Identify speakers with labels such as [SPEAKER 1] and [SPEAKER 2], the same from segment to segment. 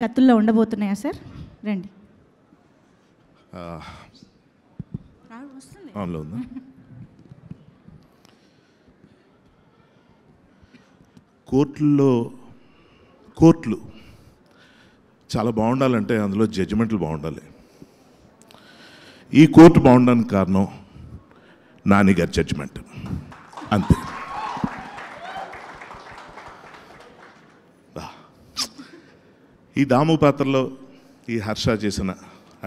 [SPEAKER 1] కత్తుల్లో ఉండబోతున్నాయా sir? రండి.
[SPEAKER 2] కోర్టులు చాలా బాగుండాలంటే అందులో జడ్జిమెంట్లు బాగుండాలి. ఈ కోర్టు బాగుండడానికి కారణం నాని గారి జడ్జిమెంట్, అంతే. ఈ దాము పాత్రలో ఈ హర్ష చేసిన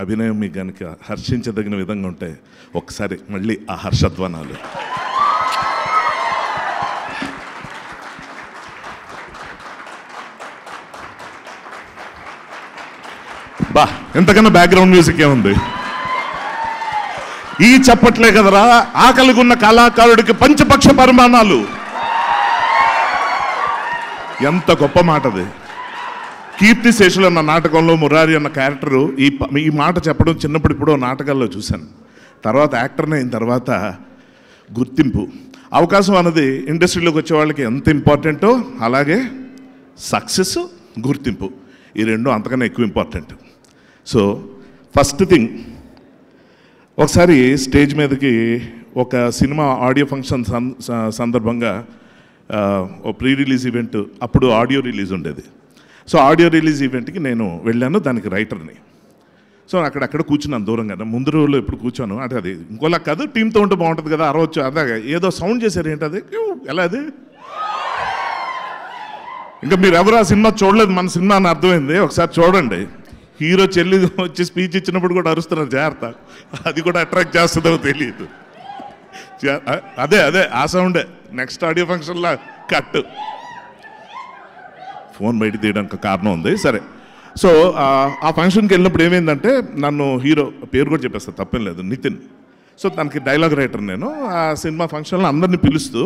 [SPEAKER 2] అభినయం మీకు కనుక హర్షించదగిన విధంగా ఉంటే ఒకసారి మళ్ళీ ఆ హర్షధ్వనాలు. బా, ఎంతకన్నా బ్యాక్గ్రౌండ్ మ్యూజిక్ ఏముంది? ఈ చెప్పట్లే కదరా ఆకలిగా ఉన్న కళాకారుడికి పంచపక్ష పరిమాణాలు. ఎంత గొప్ప మాట అది. కీర్తిశేషులు అన్న నాటకంలో మురారి అన్న క్యారెక్టరు ఈ మాట చెప్పడం చిన్నప్పుడు ఇప్పుడు నాటకాల్లో చూశాను. తర్వాత యాక్టర్ని అయిన తర్వాత గుర్తింపు, అవకాశం అన్నది ఇండస్ట్రీలోకి వచ్చే వాళ్ళకి ఎంత ఇంపార్టెంటో అలాగే సక్సెస్, గుర్తింపు ఈ రెండు అంతకన్నా ఎక్కువ ఇంపార్టెంట్. సో ఫస్ట్ థింగ్, ఒకసారి స్టేజ్ మీదకి ఒక సినిమా ఆడియో ఫంక్షన్ సందర్భంగా ఓ ప్రీ రిలీజ్ ఈవెంట్, అప్పుడు ఆడియో రిలీజ్ ఉండేది. సో ఆడియో రిలీజ్ ఈవెంట్కి నేను వెళ్ళాను, దానికి రైటర్ని. సో అక్కడక్కడ కూర్చున్నాను దూరంగా. ముందు రోజుల్లో ఎప్పుడు కూర్చోను అంటే అది ఇంకోలా కాదు, టీంతో ఉంటే బాగుంటుంది కదా, అరవచ్చు. అదే ఏదో సౌండ్ చేశారు, ఏంటది, ఎలా అది? ఇంకా మీరు ఎవరు ఆ సినిమా చూడలేదు, మన సినిమా అని అర్థమైంది. ఒకసారి చూడండి. హీరో చెల్లి వచ్చి స్పీచ్ ఇచ్చినప్పుడు కూడా అరుస్తున్నారు, జాగ్రత్త. అది కూడా అట్రాక్ట్ చేస్తుందో తెలియదు. అదే ఆ సౌండే నెక్స్ట్ ఆడియో ఫంక్షన్లో కట్. ఫోన్ బయట తీయడానికి కారణం ఉంది. సరే, సో ఆ ఫంక్షన్కి వెళ్ళినప్పుడు ఏమైందంటే, నన్ను హీరో పేరు కూడా చెప్పేస్తాను, తప్పేం లేదు, నితిన్. సో తనకి డైలాగ్ రైటర్ నేను. ఆ సినిమా ఫంక్షన్లో అందరినీ పిలుస్తూ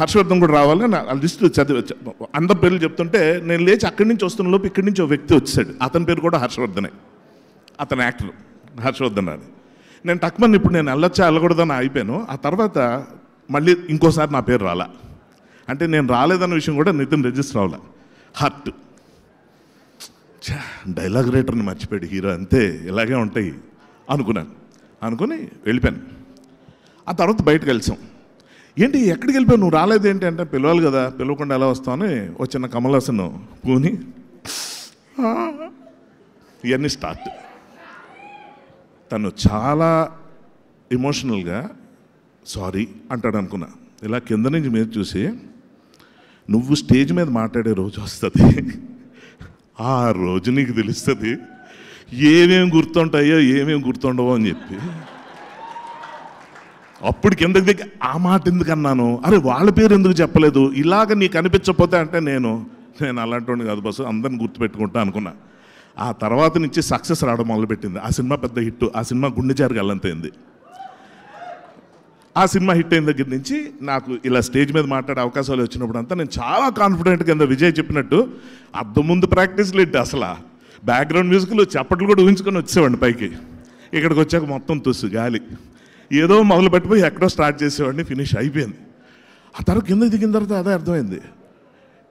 [SPEAKER 2] హర్షవర్ధన్ కూడా రావాలి నా లిస్టు చదివి అందరి పేర్లు చెప్తుంటే, నేను లేచి అక్కడి నుంచి వస్తున్న లోపు ఇక్కడి నుంచి ఒక వ్యక్తి వచ్చాడు. అతని పేరు కూడా హర్షవర్ధనే, అతని యాక్టర్ హర్షవర్ధన్ అని. నేను టక్మన్ ఇప్పుడు నేను వెళ్ళొచ్చా వెళ్ళకూడదని అయిపోయాను. ఆ తర్వాత మళ్ళీ ఇంకోసారి నా పేరు రాలా. అంటే నేను రాలేదన్న విషయం కూడా నితిన్ రిజిస్టర్ అవ్వాల. హర్ట్, డైలాగ్ రైటర్ని మర్చిపోయాడు హీరో, అంతే ఇలాగే ఉంటాయి అనుకుని వెళ్ళిపోయాను. ఆ తర్వాత బయటకు కలిసాం. ఏంటి ఎక్కడికి వెళ్ళిపోయావు, నువ్వు రాలేదేంటి అంటే, పిలవాలి కదా, పిలవకుండా ఎలా వస్తామని వచ్చిన కమల్ హాసన్ పూని ఇవన్నీ స్టార్ట్. తను చాలా ఎమోషనల్గా సారీ అంటాడు అనుకున్నా. ఇలా కింద నుంచి మీద చూసి, నువ్వు స్టేజ్ మీద మాట్లాడే రోజు వస్తుంది, ఆ రోజు నీకు తెలుస్తుంది ఏమేమి గుర్తుంటాయో ఏమేమి గుర్తుండవో అని చెప్పి. అప్పుడు కిందకి దిగి ఆ మాట ఎందుకు అన్నాను, అరే వాళ్ళ పేరు ఎందుకు చెప్పలేదు, ఇలాగ నీకు అనిపించకపోతే అంటే నేను అలాంటి వాడిని కాదు బస్సు, అందరిని గుర్తుపెట్టుకుంటా అనుకున్నా. ఆ తర్వాత నుంచి సక్సెస్ రావడం మొదలుపెట్టింది. ఆ సినిమా పెద్ద హిట్. ఆ సినిమా గుండె జారి గల్లంతైంది. ఆ సినిమా హిట్ అయిన దగ్గర నుంచి నాకు ఇలా స్టేజ్ మీద మాట్లాడే అవకాశాలు వచ్చినప్పుడు అంతా నేను చాలా కాన్ఫిడెంట్గా, కింద విజయ్ చెప్పినట్టు అద్దం ముందు ప్రాక్టీస్లు ఏంటి, అసలు బ్యాక్గ్రౌండ్ మ్యూజిక్లు చప్పట్లు కూడా ఊహించుకొని వచ్చేవాడిని పైకి. ఇక్కడికి వచ్చాక మొత్తం తుస్సు గాలి, ఏదో మొదలు పెట్టిపోయి ఎక్కడో స్టార్ట్ చేసేవాడిని, ఫినిష్ అయిపోయింది. ఆ తర్వాత కింద దిగిన తర్వాత అదే అర్థమైంది,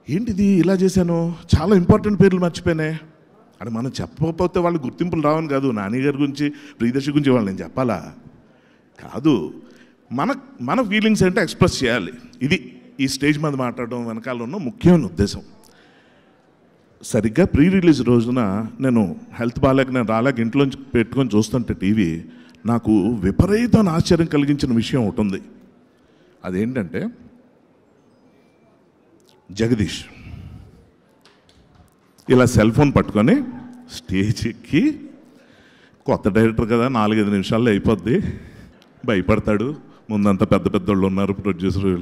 [SPEAKER 2] ఏంటిది ఇలా చేశాను, చాలా ఇంపార్టెంట్ పేర్లు మర్చిపోయినాయి అని. మనం చెప్పకపోతే వాళ్ళు గుర్తింపులు రావని కాదు, నాని గారి గురించి ప్రియదర్శి గురించి వాళ్ళు నేను చెప్పాలా కాదు, మన ఫీలింగ్స్ ఏంటో ఎక్స్ప్రెస్ చేయాలి. ఇది ఈ స్టేజ్ మీద మాట్లాడడం వెనకాల ఉన్న ముఖ్యమైన ఉద్దేశం. సరిగ్గా ప్రీ రిలీజ్ రోజున నేను హెల్త్ బాగాలేక నేను రాలేక ఇంట్లోంచి పెట్టుకొని చూస్తుంటే టీవీ, నాకు విపరీతమైన ఆశ్చర్యం కలిగించిన విషయం ఒకటి ఉంది. అదేంటంటే, జగదీష్ ఇలా సెల్ ఫోన్ పట్టుకొని స్టేజ్ ఎక్కి, కొత్త డైరెక్టర్ కదా 4-5 నిమిషాల్లో అయిపోద్ది, భయపడతాడు, ముందంతా పెద్ద పెద్దోళ్ళు ఉన్నారు ప్రొడ్యూసర్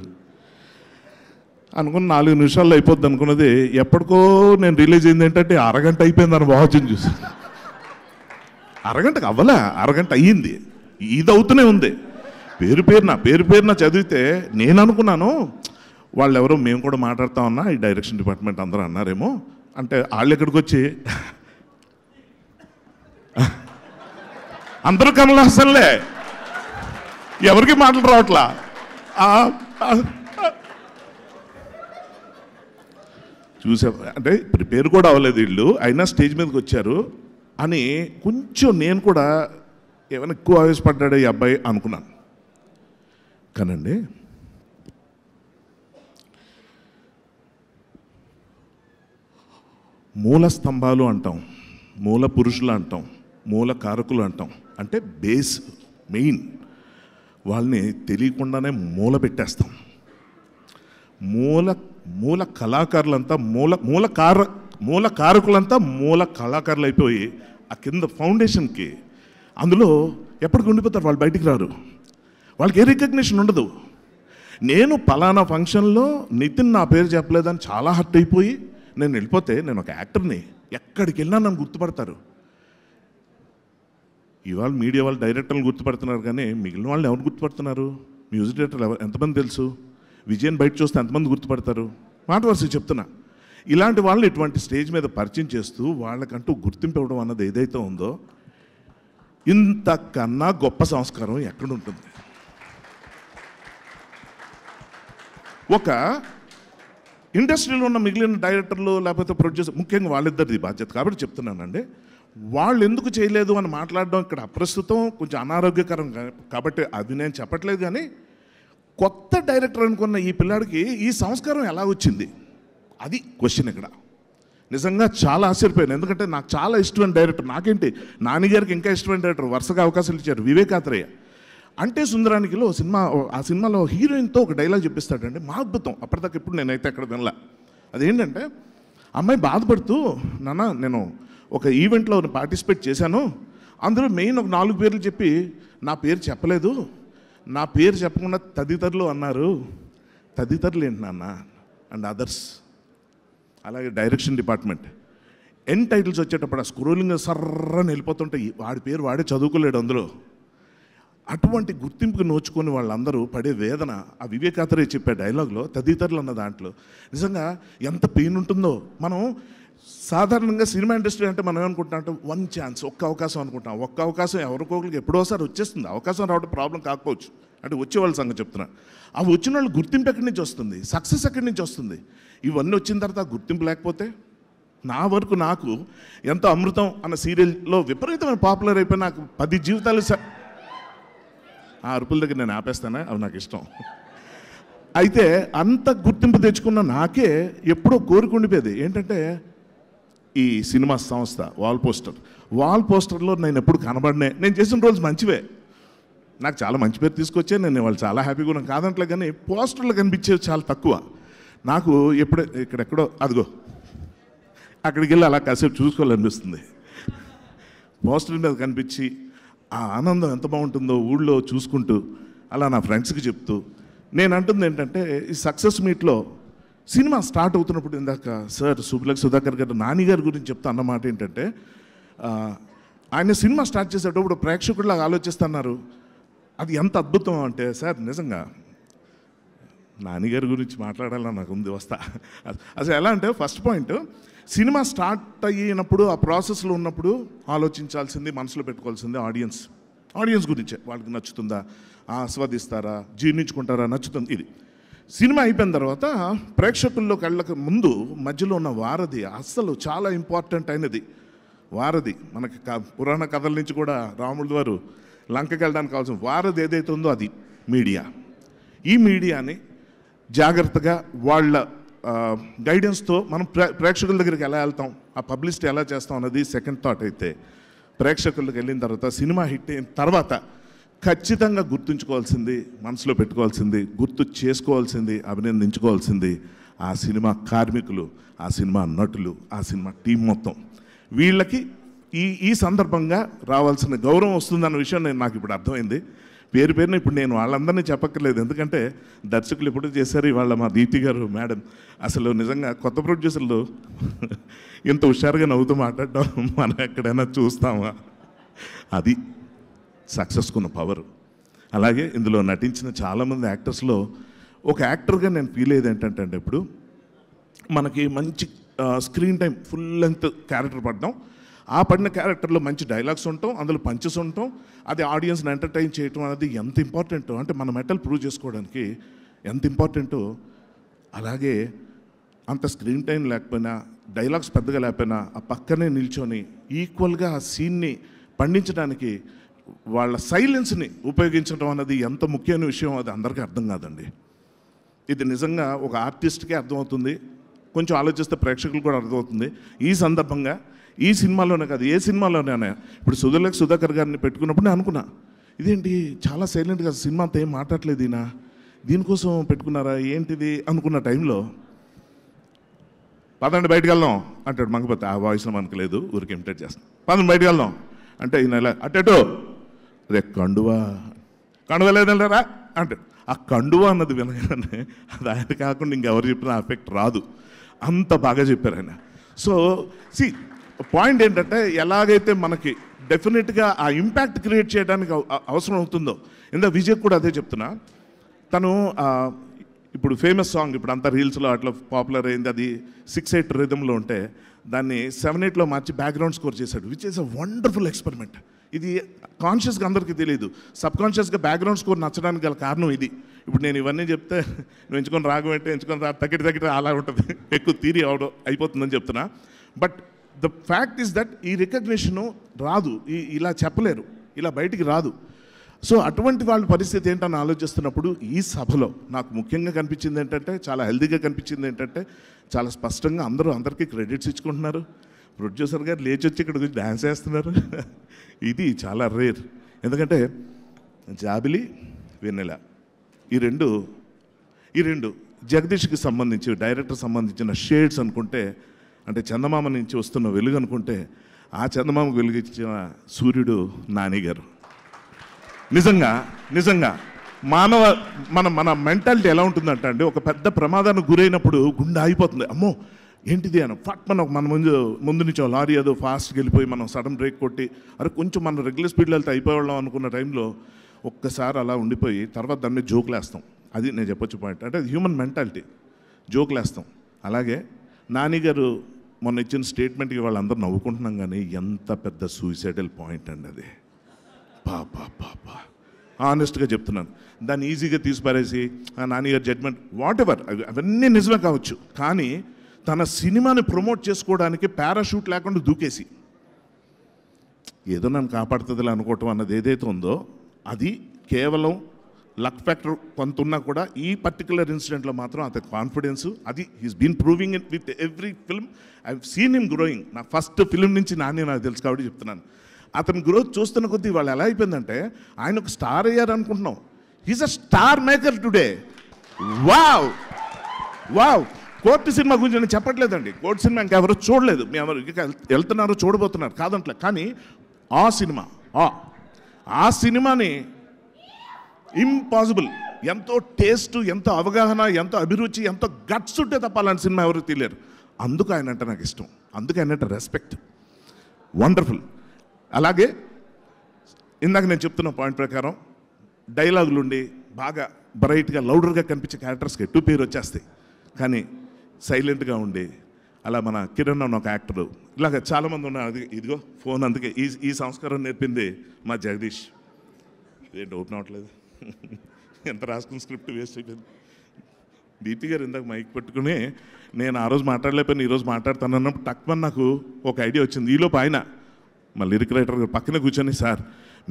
[SPEAKER 2] అనుకుని 4 నిమిషాల్లో అయిపోద్ది అనుకున్నది, ఎప్పటికో నేను రిలీజ్ అయింది ఏంటంటే అరగంట అయిపోయిందని వాచ్ని చూసి. అరగంటకు అవ్వలే, అరగంట అయ్యింది. ఇది అవుతూనే ఉంది. పేరు పేరున చదివితే నేను అనుకున్నాను వాళ్ళు ఎవరో మేము కూడా మాట్లాడుతామన్నా ఈ డైరెక్షన్ డిపార్ట్మెంట్ అందరూ అన్నారేమో అంటే, వాళ్ళు ఎక్కడికి వచ్చి అందరూ కమల్ హాసన్లే, ఎవరికి మాటలు రావట్లా. చూసా అంటే ప్రిపేర్ కూడా అవ్వలేదు వీళ్ళు, అయినా స్టేజ్ మీదకి వచ్చారు అని కొంచెం నేను కూడా ఏమైనా ఎక్కువ ఆవేశపడ్డాడు ఈ అబ్బాయి అనుకున్నాను. కానండి మూల స్తంభాలు అంటాం, మూల పురుషులు అంటాం, మూల కారకులు అంటాం. అంటే బేస్ మెయిన్ వాళ్ళని తెలియకుండానే మూల పెట్టేస్తాం. మూల కళాకారులంతా మూల కారకులంతా మూల కళాకారులు అయిపోయి ఆ కింద ఫౌండేషన్కి అందులో ఎప్పటికి ఉండిపోతారు, వాళ్ళు బయటికి రారు, వాళ్ళకి ఏ రికగ్నిషన్ ఉండదు. నేను పలానా ఫంక్షన్లో నితిన్ నా పేరు చెప్పలేదని చాలా హర్ట్ అయిపోయి నేను వెళ్ళిపోతే నేను ఒక యాక్టర్ని, ఎక్కడికి వెళ్ళినా నన్ను గుర్తుపడతారు. ఇవాళ మీడియా వాళ్ళు డైరెక్టర్లు గుర్తుపడుతున్నారు, కానీ మిగిలిన వాళ్ళు ఎవరు గుర్తుపడుతున్నారు? మ్యూజిక్ డైరెక్టర్లు ఎంతమంది తెలుసు? విజయన్ బయట చూస్తే ఎంతమంది గుర్తుపడతారు? మాట వరుస చెప్తున్నా. ఇలాంటి వాళ్ళు ఇటువంటి స్టేజ్ మీద పరిచయం చేస్తూ వాళ్ళకంటూ గుర్తింపు ఇవ్వడం అన్నది ఏదైతే ఉందో, ఇంతకన్నా గొప్ప సంస్కారం ఎక్కడుంటుంది? ఒక ఇండస్ట్రీలో ఉన్న మిగిలిన డైరెక్టర్లు లేకపోతే ప్రొడ్యూసర్, ముఖ్యంగా వాళ్ళిద్దరిది బాధ్యత కాబట్టి చెప్తున్నానండి. వాళ్ళు ఎందుకు చేయలేదు అని మాట్లాడడం ఇక్కడ అప్రస్తుతం, కొంచెం అనారోగ్యకరం కాబట్టి అది నేను చెప్పట్లేదు. కానీ కొత్త డైరెక్టర్ అనుకున్న ఈ పిల్లాడికి ఈ సంస్కారం ఎలా వచ్చింది, అది క్వశ్చన్ ఇక్కడ. నిజంగా చాలా ఆశ్చర్యపోయాను, ఎందుకంటే నాకు చాలా ఇష్టమైన డైరెక్టర్. నాకేంటి, నాన్నగారికి ఇంకా ఇష్టమైన డైరెక్టర్, వరుసగా అవకాశాలు ఇచ్చారు. వివేకాత్రేయ అంటే సుందరానికిలో సినిమా, ఆ సినిమాలో హీరోయిన్తో ఒక డైలాగ్ చెప్పిస్తాడండి, మా అద్భుతం. అప్పటిదాకా ఇప్పుడు నేనైతే ఎక్కడ వినలా. అదేంటంటే అమ్మాయి బాధపడుతూ, నాన్న నేను ఒక ఈవెంట్లో పార్టిసిపేట్ చేశాను, అందులో మెయిన్ ఒక 4 పేర్లు చెప్పి నా పేరు చెప్పలేదు, నా పేరు చెప్పకుండా తదితరులు అన్నారు. తదితరులు ఏంటి నాన్న? And others. అలాగే డైరెక్షన్ డిపార్ట్మెంట్ ఎన్ టైటిల్స్ వచ్చేటప్పుడు ఆ స్క్రోలింగ్ సర్రని వెళ్ళిపోతుంటే వాడి పేరు వాడే చదువుకోలేడు అందులో. అటువంటి గుర్తింపుకు నోచుకొని వాళ్ళందరూ పడే వేదన ఆ వివేకాత్రేయ చెప్పే డైలాగ్లో తదితరులు అన్న దాంట్లో నిజంగా ఎంత పెయిన్ ఉంటుందో. మనం సాధారణంగా సినిమా ఇండస్ట్రీ అంటే మనం ఏమనుకుంటాం అంటే వన్ ఛాన్స్, ఒక్క అవకాశం అనుకుంటాం. ఒక్క అవకాశం ఎవరికొకరికి ఎప్పుడోసారి వచ్చేస్తుంది. అవకాశం రావడం ప్రాబ్లం కాకపోవచ్చు, అంటే వచ్చేవాళ్ళ సంగతి చెప్తున్నా. అవి వచ్చిన వాళ్ళు గుర్తింపు ఎక్కడి నుంచి వస్తుంది, సక్సెస్ ఎక్కడి నుంచి వస్తుంది? ఇవన్నీ వచ్చిన తర్వాత గుర్తింపు లేకపోతే, నా వరకు నాకు ఎంతో అమృతం అన్న సీరియల్లో విపరీతమైన పాపులర్ అయిపోయి నాకు 10 జీవితాలు ఆ అరుపుల దగ్గర నేను ఆపేస్తానే, అవి నాకు ఇష్టం. అయితే అంత గుర్తింపు తెచ్చుకున్న నాకే ఎప్పుడో కోరిక ఉండిపోయేది ఏంటంటే, ఈ సినిమా సంస్థ వాల్ పోస్టర్లో నేను ఎప్పుడు కనబడినే. నేను చేసిన రోజు మంచివే, నాకు చాలా మంచి పేరు తీసుకొచ్చే, నేను వాళ్ళు చాలా హ్యాపీగా ఉన్నాను కాదంటలే. కానీ పోస్టర్లు కనిపించేవి చాలా తక్కువ. నాకు ఎప్పుడే ఇక్కడెక్కడో అదిగో అక్కడికి వెళ్ళి అలా కాసేపు చూసుకోవాలనిపిస్తుంది. పోస్టర్ మీద కనిపించి ఆ ఆనందం ఎంత బాగుంటుందో ఊళ్ళో చూసుకుంటూ అలా నా ఫ్రెండ్స్కి చెప్తూ. నేను అంటుంది ఏంటంటే, ఈ సక్సెస్ మీట్లో సినిమా స్టార్ట్ అవుతున్నప్పుడు ఇందాక సార్ సుబ్బలక్ష్మి సుధాకర్ గారు నాని గారి గురించి చెప్తా అన్నమాట ఏంటంటే, ఆయన సినిమా స్టార్ట్ చేసేటప్పుడు ప్రేక్షకుడిలాగా ఆలోచిస్తున్నారు. అది ఎంత అద్భుతం అంటే సార్, నిజంగా నాన్నగారి గురించి మాట్లాడాలని నాకు ఉంది, వస్తా. అసలు ఎలా అంటే, ఫస్ట్ పాయింట్, సినిమా స్టార్ట్ అయినప్పుడు ఆ ప్రాసెస్లో ఉన్నప్పుడు ఆలోచించాల్సింది, మనసులో పెట్టుకోవాల్సింది ఆడియన్స్ గురించే. వాళ్ళకి నచ్చుతుందా, ఆస్వాదిస్తారా, జీర్ణించుకుంటారా, నచ్చుతుంది. ఇది సినిమా అయిపోయిన తర్వాత ప్రేక్షకుల్లోకి వెళ్ళక ముందు మధ్యలో ఉన్న వారధి అస్సలు చాలా ఇంపార్టెంట్ అయినది. వారధి మనకి పురాణ కథల నుంచి కూడా రాముడి వారు లంకకి వెళ్ళడానికి కావాల్సిన వారధి ఏదైతే ఉందో అది మీడియా. ఈ మీడియాని జాగ్రత్తగా వాళ్ళ గైడెన్స్తో మనం ప్రేక్షకుల దగ్గరికి ఎలా వెళ్తాం, ఆ పబ్లిసిటీ ఎలా చేస్తాం అన్నది సెకండ్ థాట్. అయితే ప్రేక్షకులకు వెళ్ళిన తర్వాత, సినిమా హిట్ అయిన తర్వాత ఖచ్చితంగా గుర్తుంచుకోవాల్సింది, మనసులో పెట్టుకోవాల్సింది, గుర్తు చేసుకోవాల్సింది, అభినందించుకోవాల్సింది ఆ సినిమా కార్మికులు, ఆ సినిమా నటులు, ఆ సినిమా టీం మొత్తం. వీళ్ళకి ఈ సందర్భంగా రావాల్సిన గౌరవం వస్తుందన్న విషయం నాకు ఇప్పుడు అర్థమైంది. పేరున ఇప్పుడు నేను వాళ్ళందరినీ చెప్పక్కర్లేదు, ఎందుకంటే దర్శకులు ఎప్పుడు చేశారు. ఇవాళ మా దీప్తి గారు మేడం, అసలు నిజంగా కొత్త ప్రొడ్యూసర్లు ఇంత హుషారుగా నవ్వుతూ మాట్లాడడం మనం ఎక్కడైనా చూస్తామా? అది సక్సెస్కున్న పవర్. అలాగే ఇందులో నటించిన చాలామంది యాక్టర్స్లో ఒక యాక్టర్గా నేను ఫీల్ అయ్యేది ఏంటంటే, ఇప్పుడు మనకి మంచి screen time, full length character పడడం, ఆ పడిన క్యారెక్టర్లో మంచి డైలాగ్స్ ఉంటాం, అందులో పంచెస్ ఉంటాం, అది ఆడియన్స్ని ఎంటర్టైన్ చేయటం అనేది ఎంత ఇంపార్టెంటో, అంటే మన మెటల్ ప్రూవ్ చేసుకోవడానికి ఎంత ఇంపార్టెంటో. అలాగే అంత స్క్రీన్ టైం లేకపోయినా, డైలాగ్స్ పెద్దగా లేకపోయినా ఆ పక్కనే నిల్చొని ఈక్వల్గా ఆ సీన్ని పండించడానికి వాళ్ళ సైలెన్స్ని ఉపయోగించడం అన్నది ఎంత ముఖ్యమైన విషయం అది అందరికీ అర్థం కాదండి. ఇది నిజంగా ఒక ఆర్టిస్ట్కే అర్థమవుతుంది, కొంచెం ఆలోచిస్తే ప్రేక్షకులు కూడా అర్థమవుతుంది. ఈ సందర్భంగా ఈ సినిమాలోనే కాదు, ఏ సినిమాలోనే, ఇప్పుడు సుధాకర్ గారిని పెట్టుకున్నప్పుడు నేను అనుకున్నా, ఇదేంటి చాలా సైలెంట్గా సినిమా అంతా ఏం మాట్లాడలేదు ఈయన, దీనికోసం పెట్టుకున్నారా ఏంటిది అనుకున్న టైంలో పదండి బయటకు వెళ్దాం అంటాడు మంగపతి. ఆ వాయిస్లో మనకు లేదు, ఊరికి ఇమిటేట్ చేస్తాం. పదండి బయటకు వెళ్దాం అంటే ఈయన ఇలా అటేటో అదే కండువా లేదరా అంటాడు. ఆ కండువా అన్నది వినగానే అది ఆయన కాకుండా ఇంకెవరు చెప్పినా ఎఫెక్ట్ రాదు, అంత బాగా చెప్పారు ఆయన. సో పాయింట్ ఏంటంటే ఎలాగైతే మనకి డెఫినెట్గా ఆ ఇంపాక్ట్ క్రియేట్ చేయడానికి అవసరం అవుతుందో, ఇందా విజయ్ కూడా అదే చెప్తున్నా. తను ఇప్పుడు ఫేమస్ సాంగ్ ఇప్పుడు అంతా రీల్స్లో అట్లా పాపులర్ అయింది, అది 6/8 రిథంలో ఉంటే దాన్ని 7/8లో మార్చి బ్యాక్గ్రౌండ్ స్కోర్ చేశాడు, which is a wonderful experiment. ఇది కాన్షియస్గా అందరికీ తెలియదు, సబ్ కాన్షియస్గా బ్యాక్గ్రౌండ్ స్కోర్ నచ్చడానికి గల కారణం ఇది. ఇప్పుడు నేను ఇవన్నీ చెప్తే నువ్వు ఎంచుకొని రాగం అంటే ఎంచుకొని తగ్గిటి అలా ఉంటుంది, ఎక్కువ థియరీ అయిపోతుందని చెప్తున్నా. But the fact is that ఈ రికగ్నిషను రాదు, ఇలా చెప్పలేరు, ఇలా బయటికి రాదు. సో అటువంటి వాళ్ళ పరిస్థితి ఏంటని ఆలోచిస్తున్నప్పుడు ఈ సభలో నాకు ముఖ్యంగా కనిపించింది ఏంటంటే, చాలా హెల్తీగా కనిపించింది ఏంటంటే, చాలా స్పష్టంగా అందరికీ క్రెడిట్స్ ఇచ్చుకుంటున్నారు. ప్రొడ్యూసర్ గారు లేచి వచ్చి ఇక్కడ గురించి డ్యాన్స్ వేస్తున్నారు. ఇది చాలా రేర్. ఎందుకంటే జాబిలి, వెన్నెల ఈ రెండు జగదీష్కి సంబంధించి డైరెక్టర్ సంబంధించిన షేడ్స్ అనుకుంటే, అంటే చందమామ నుంచి వస్తున్న వెలుగు అనుకుంటే, ఆ చందమామకు వెలుగిచ్చిన సూర్యుడు నాని గారు. నిజంగా మన మెంటాలిటీ ఎలా ఉంటుందంటే అండి, ఒక పెద్ద ప్రమాదానికి గురైనప్పుడు గుండె ఆగిపోతుంది, అమ్మో ఏంటిది అని ఫట్ మన ముందు నుంచి లారీ ఏదో ఫాస్ట్గా వెళ్ళిపోయి మనం సడన్ బ్రేక్ కొట్టి అరే కొంచెం మనం రెగ్యులర్ స్పీడ్లో వెళ్తే అయిపోవాళ్ళం అనుకున్న టైంలో ఒక్కసారి అలా ఉండిపోయి తర్వాత దాని మీద జోకులు వేస్తాం. అది నేను చెప్పొచ్చు పాయింట్, అంటే హ్యూమన్ మెంటాలిటీ, జోకులు వేస్తాం. అలాగే నాని గారు మొన్న ఇచ్చిన స్టేట్మెంట్కి వాళ్ళందరూ నవ్వుకుంటున్నాం, కానీ ఎంత పెద్ద సూసైడల్ పాయింట్ అండి అది. పాపా ఆనెస్ట్గా చెప్తున్నాను, దాన్ని ఈజీగా తీసిపారేసి నాన్నగారు జడ్జ్మెంట్ వాట్ ఎవర్ అవన్నీ నిజమే కావచ్చు, కానీ తన సినిమాని ప్రమోట్ చేసుకోవడానికి పారాషూట్ లేకుండా దూకేసి ఏదో నన్ను కాపాడుతుందిలే అనుకోవటం అన్నది ఏదైతే ఉందో అది కేవలం లక్ ఫ్యాక్టర్ కొంత ఉన్నా కూడా ఈ పర్టికులర్ ఇన్సిడెంట్లో మాత్రం అతని కాన్ఫిడెన్స్, అది he's been proving it with every film. I seen him growing. నా ఫస్ట్ ఫిల్మ్ నుంచి నాని నాకు తెలుసు కాబట్టి చెప్తున్నాను. అతని గ్రోత్ చూస్తున్న కొద్దీ వాళ్ళు ఎలా అయిపోయిందంటే, ఆయన ఒక స్టార్ అయ్యారు అనుకుంటున్నాం, he's a star maker today. Wow court cinema గురించి నేను చెప్పట్లేదండి, కోర్టు సినిమా ఇంకెవరు చూడలేదు, మీ ఎవరు వెళ్తున్నారు చూడబోతున్నారు కాదంట్లే, కానీ ఆ సినిమాని ఇంపాసిబుల్, ఎంతో టేస్ట్, ఎంతో అవగాహన, ఎంతో అభిరుచి, ఎంతో గట్స్ ఉంటే తప్ప అలాంటి సినిమా ఎవరు తీయలేరు. అందుకు ఆయన అంటే నాకు ఇష్టం, అందుకు ఆయన అంటే రెస్పెక్ట్. వండర్ఫుల్. అలాగే ఇందాక నేను చెప్తున్న పాయింట్ ప్రకారం డైలాగులు ఉండి బాగా బ్రైట్గా లౌడర్గా కనిపించే క్యారెక్టర్స్కి ఎటు పేరు వచ్చేస్తాయి, కానీ సైలెంట్గా ఉండి అలా మన కిరణ్ అన్న ఒక యాక్టరు, ఇలాగ చాలామంది ఉన్నారు. అది ఇదిగో ఫోన్, అందుకే ఈ సంస్కారం నేర్పింది మా జగదీష్. ఏంటి ఓపెన్ అవ్వట్లేదు, ఎంత రాసుకున్న స్క్రిప్ట్ వేస్ట్ అయిపోయింది. దీప్తి గారు ఇందాక మైక్ పెట్టుకుని నేను ఆ రోజు మాట్లాడలేకపోయినా ఈరోజు మాట్లాడతాను అన్నప్పుడు టక్మని నాకు ఒక ఐడియా వచ్చింది. ఈలోపు ఆయన మా లిరిక్ రైటర్ గారు పక్కనే కూర్చొని, సార్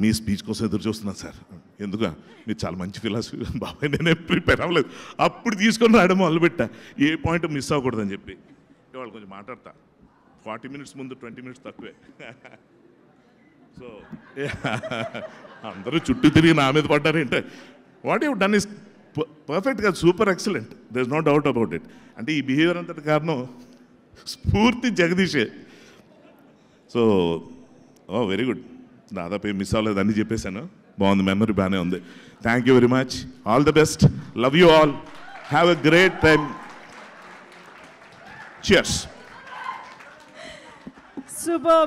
[SPEAKER 2] మీ స్పీచ్ కోసం ఎదురు చూస్తున్నాను సార్, ఎందుకు మీరు చాలా మంచి ఫిలాసఫీ, బాబాయ్ నేనే ప్రిపేర్ అవ్వలేదు, అప్పుడు తీసుకొని రాయడం మొదలుపెట్టా, ఏ పాయింట్ మిస్ అవ్వకూడదని చెప్పి. వాళ్ళు కొంచెం మాట్లాడతా 40 minutes ముందు 20 minutes తక్కువే. సో అందరూ చుట్టూ తిరిగి నా మీద పడ్డారేంటే, వాట్ యూ డన్ ఇస్ పర్ఫెక్ట్గా super excellent, there is no doubt about it. అంటే ఈ బిహేవియర్ అంతటి కారణం స్ఫూర్తి జగదీషే. సో వెరీ గుడ్, దాదాపు ఏం మిస్ అవ్వలేదు, అన్నీ చెప్పేశాను, బాగుంది, మెమరీ బాగానే ఉంది. Thank you very much, all the best, love you all, have a great time, cheers.
[SPEAKER 1] Super.